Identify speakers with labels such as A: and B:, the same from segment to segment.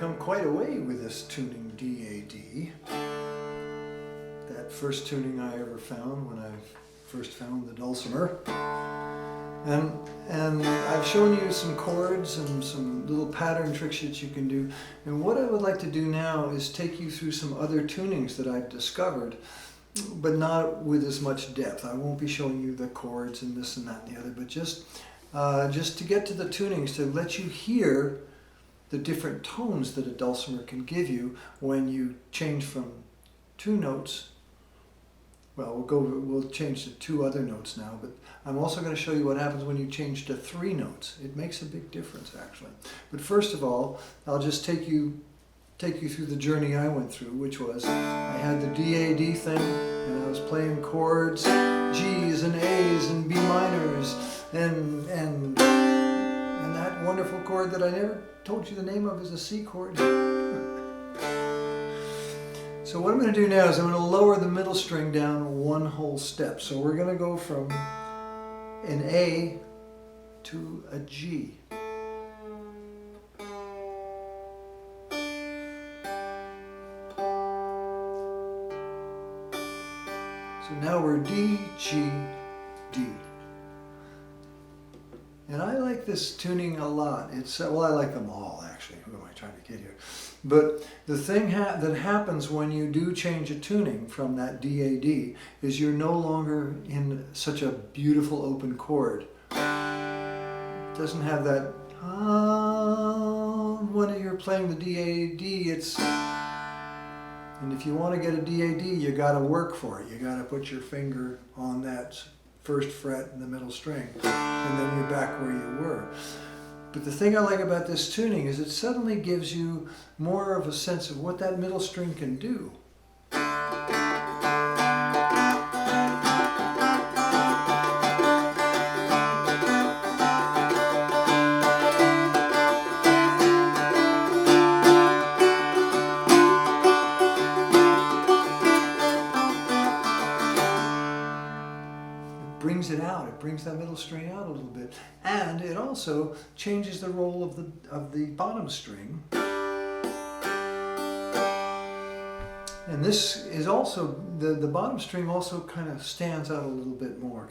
A: come quite a way with this tuning DAD. That first tuning I ever found when I first found the Dulcimer. And I've shown you some chords and some little pattern tricks that you can do. And what I would like to do now is take you through some other tunings that I've discovered, but not with as much depth. I won't be showing you the chords and this and that and the other, but just to get to the tunings, to let you hear the different tones that a dulcimer can give you when you change from 2 notes. Well, we'll change to 2 other notes now, but I'm also going to show you what happens when you change to 3 notes. It makes a big difference, actually. But first of all, I'll just take you through the journey I went through, which was I had the DAD thing, and I was playing chords, G's and A's and B minors, and that wonderful chord that I never told you the name of is a C chord. So what I'm going to do now is I'm going to lower the middle string down 1 whole step. So we're going to go from an A to a G. So now we're D, G, D. And I like this tuning a lot. Well, I like them all, actually. Who am I trying to kid here? But the thing that happens when you do change a tuning from that DAD is you're no longer in such a beautiful open chord. It doesn't have that, when you're playing the DAD, and if you want to get a DAD, you got to work for it. You got to put your finger on that first fret in the middle string, and then you're back where you were. But the thing I like about this tuning is it suddenly gives you more of a sense of what that middle string can do. Brings it out. It brings that middle string out a little bit, and it also changes the role of the bottom string. And this is also the bottom string also kind of stands out a little bit more.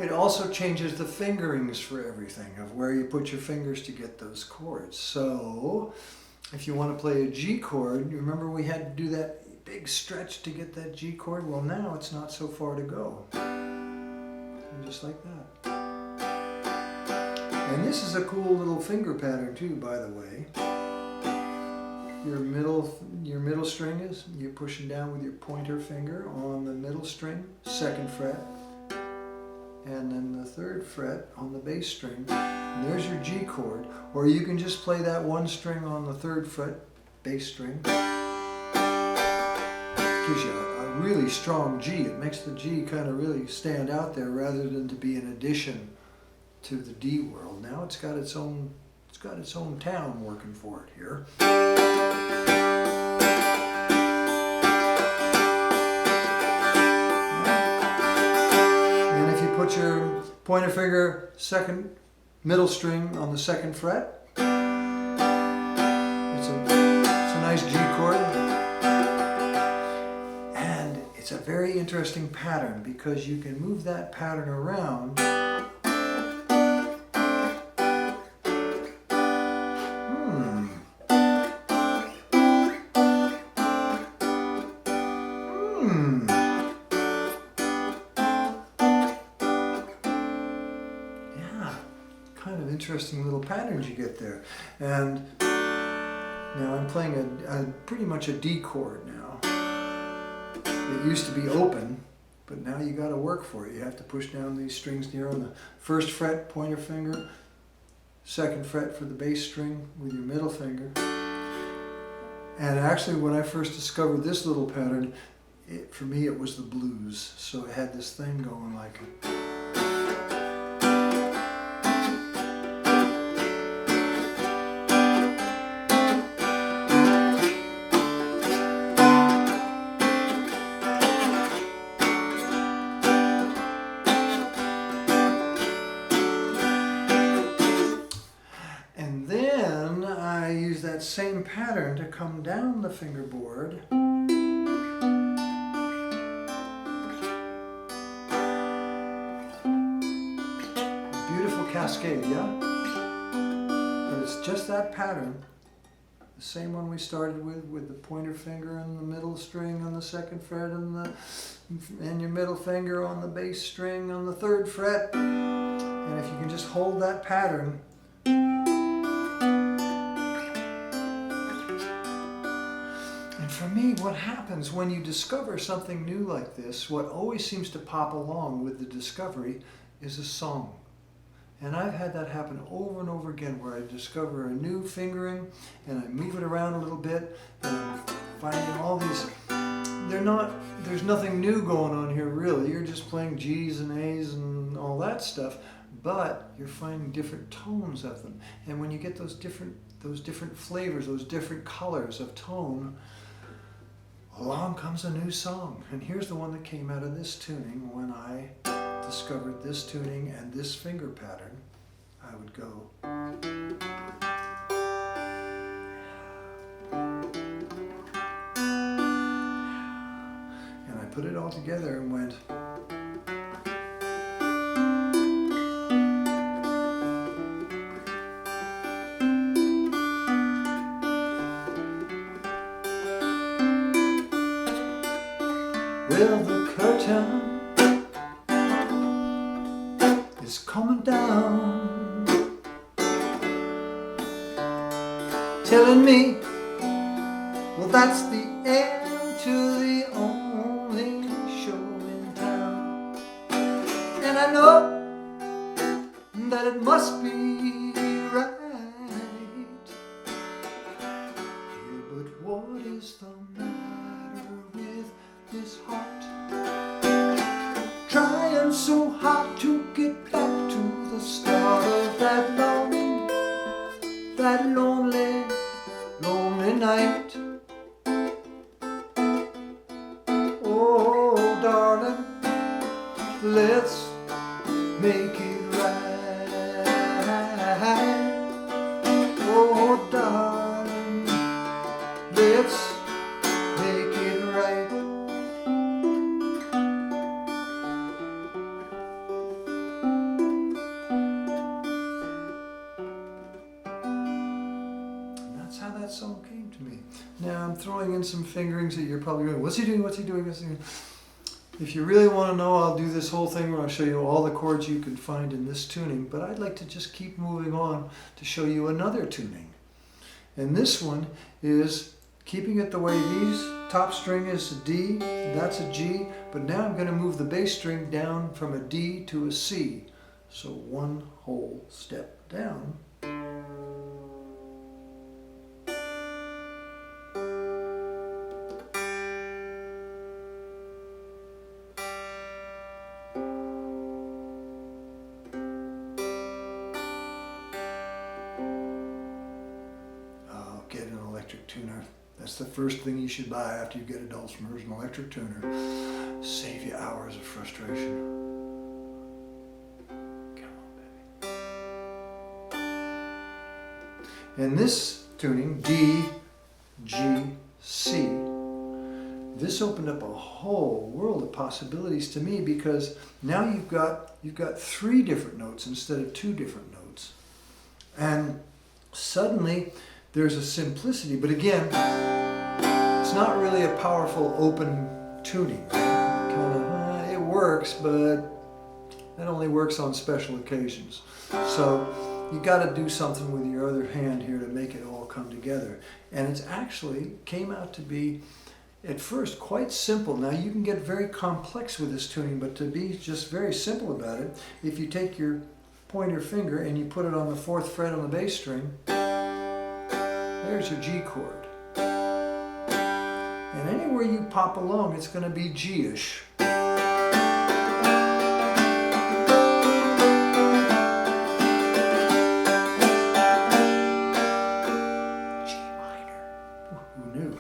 A: It also changes the fingerings for everything, of where you put your fingers to get those chords. So if you want to play a G chord, you remember we had to do that big stretch to get that G chord? Well, now it's not so far to go. And just like that. And this is a cool little finger pattern too, by the way. Your middle string is, you're pushing down with your pointer finger on the middle string, 2nd fret. And then the 3rd fret on the bass string, and there's your G chord. Or you can just play that 1 string on the 3rd fret bass string. Gives you a really strong G. It makes the G kind of really stand out there rather than to be an addition to the D world. Now it's got its own town working for it here. Put your pointer finger 2nd middle string on the 2nd fret. It's a nice G chord. And it's a very interesting pattern because you can move that pattern around. Kind of interesting little patterns you get there. And now I'm playing pretty much a D chord now. It used to be open, but now you got to work for it. You have to push down these strings here on the 1st fret, pointer finger, 2nd fret for the bass string with your middle finger. And actually when I first discovered this little pattern, for me it was the blues. So it had this thing going like that same pattern to come down the fingerboard. Beautiful cascade, yeah? But it's just that pattern. The same one we started with the pointer finger and the middle string on the 2nd fret and your middle finger on the bass string on the 3rd fret. And if you can just hold that pattern, and for me, what happens when you discover something new like this, what always seems to pop along with the discovery is a song. And I've had that happen over and over again, where I discover a new fingering and I move it around a little bit and I'm finding all these, there's nothing new going on here really. You're just playing G's and A's and all that stuff, but you're finding different tones of them. And when you get those different flavors, those different colors of tone, along comes a new song. And here's the one that came out of this tuning when I discovered this tuning and this finger pattern. I would go. And I put it all together and went. Well, the curtain is coming down, telling me, well, that's the end to the only show in town. And I know that it must be right. Yeah, but what is the matter with this heart? Trying so hard to get back to the start of that lonely, lonely night. Oh, darling, let's make it right. Oh, darling, let's make it right. How that song came to me. Now I'm throwing in some fingerings that you're probably going, what's he doing, what's he doing, what's he doing? If you really want to know, I'll do this whole thing where I'll show you all the chords you can find in this tuning, but I'd like to just keep moving on to show you another tuning. And this one is keeping it the way these, top string is a D, that's a G, but now I'm going to move the bass string down from a D to a C. So one whole step down. Get an electric tuner. That's the first thing you should buy after you get a Dulcimer, is an electric tuner. Save you hours of frustration. Come on, baby. And this tuning, D, G, C, this opened up a whole world of possibilities to me, because now you've got 3 different notes instead of 2 different notes. And suddenly there's a simplicity, but again, it's not really a powerful open tuning. It works, but it only works on special occasions. So you got to do something with your other hand here to make it all come together. And it's actually came out to be, at first, quite simple. Now you can get very complex with this tuning, but to be just very simple about it, if you take your pointer finger and you put it on the 4th fret on the bass string, there's your G chord. And anywhere you pop along, it's going to be G-ish. G minor. Who knew?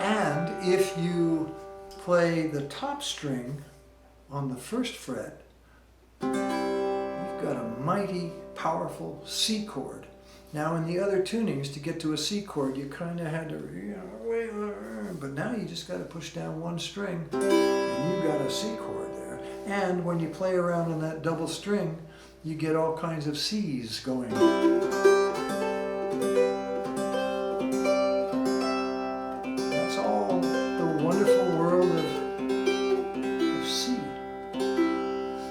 A: And if you play top string on the first fret, you've got a mighty powerful C chord. Now in the other tunings, to get to a C chord, you kind of had to, but now you just got to push down one string and you've got a C chord there. And when you play around on that double string, you get all kinds of C's going. That's all the wonderful world of C.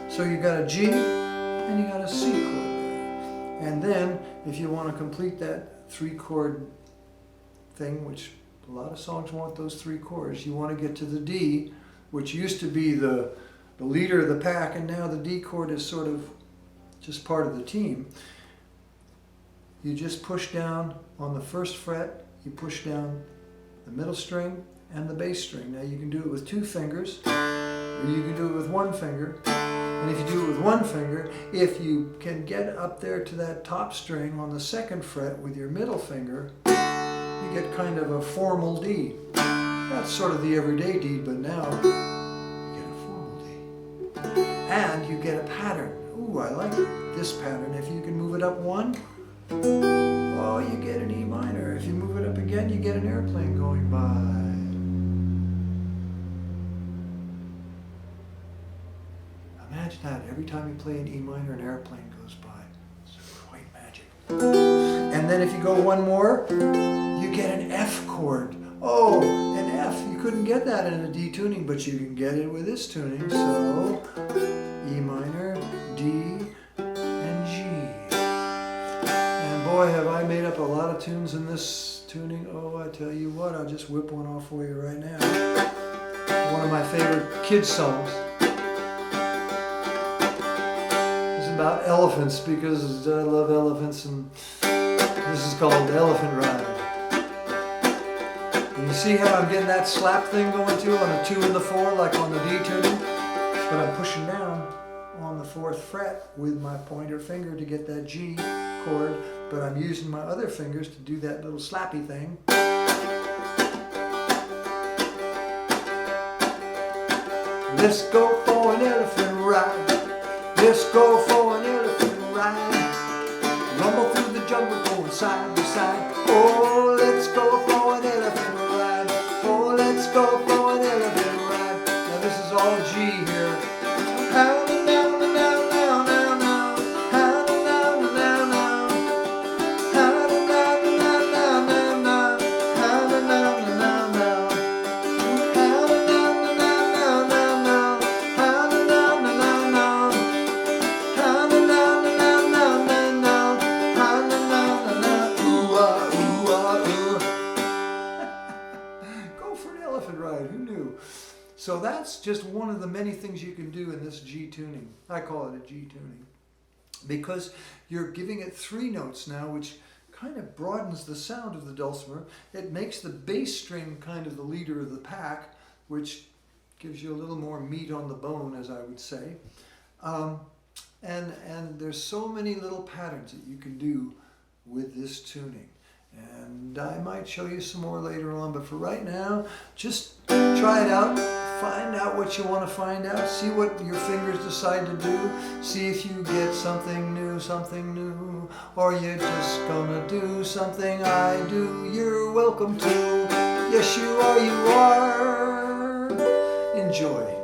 A: So you got a G and you got a C chord there. And then if you want to complete that 3-chord thing, which a lot of songs want those 3 chords, you want to get to the D, which used to be the leader of the pack, and now the D chord is sort of just part of the team. You just push down on the first fret, you push down the middle string and the bass string. Now you can do it with 2 fingers, or you can do it with 1 finger. And if you do it with 1 finger, if you can get up there to that top string on the 2nd fret with your middle finger, you get kind of a formal D. That's sort of the everyday D, but now you get a formal D. And you get a pattern. Ooh, I like this pattern. If you can move it up 1, oh, you get an E minor. If you move it up again, you get an airplane going by. Imagine that. Every time you play an E minor, an airplane goes by. It's quite magic. And then if you go 1 more, you get an F chord. Oh, an F. You couldn't get that in a D tuning, but you can get it with this tuning. So, E minor, D, and G. And boy, have I made up a lot of tunes in this tuning. Oh, I tell you what, I'll just whip one off for you right now. One of my favorite kids' songs. About elephants, because I love elephants, and this is called Elephant Ride. And you see how I'm getting that slap thing going too on the 2 and the 4, like on the D tuning, but I'm pushing down on the 4th fret with my pointer finger to get that G chord, but I'm using my other fingers to do that little slappy thing. Let's go for an elephant ride. Let's go for an elephant ride. Rumble through the jungle, going side by side. Oh, let's go for an elephant ride. Oh, let's go for an elephant ride. Now this is all G here. So that's just one of the many things you can do in this G tuning. I call it a G tuning because you're giving it 3 notes now, which kind of broadens the sound of the dulcimer. It makes the bass string kind of the leader of the pack, which gives you a little more meat on the bone, as I would say. And there's so many little patterns that you can do with this tuning. And I might show you some more later on, but for right now, just try it out. Find out what you want to find out. See what your fingers decide to do. See if you get something new, or you're just gonna do something I do. You're welcome to. Yes, you are, you are. Enjoy.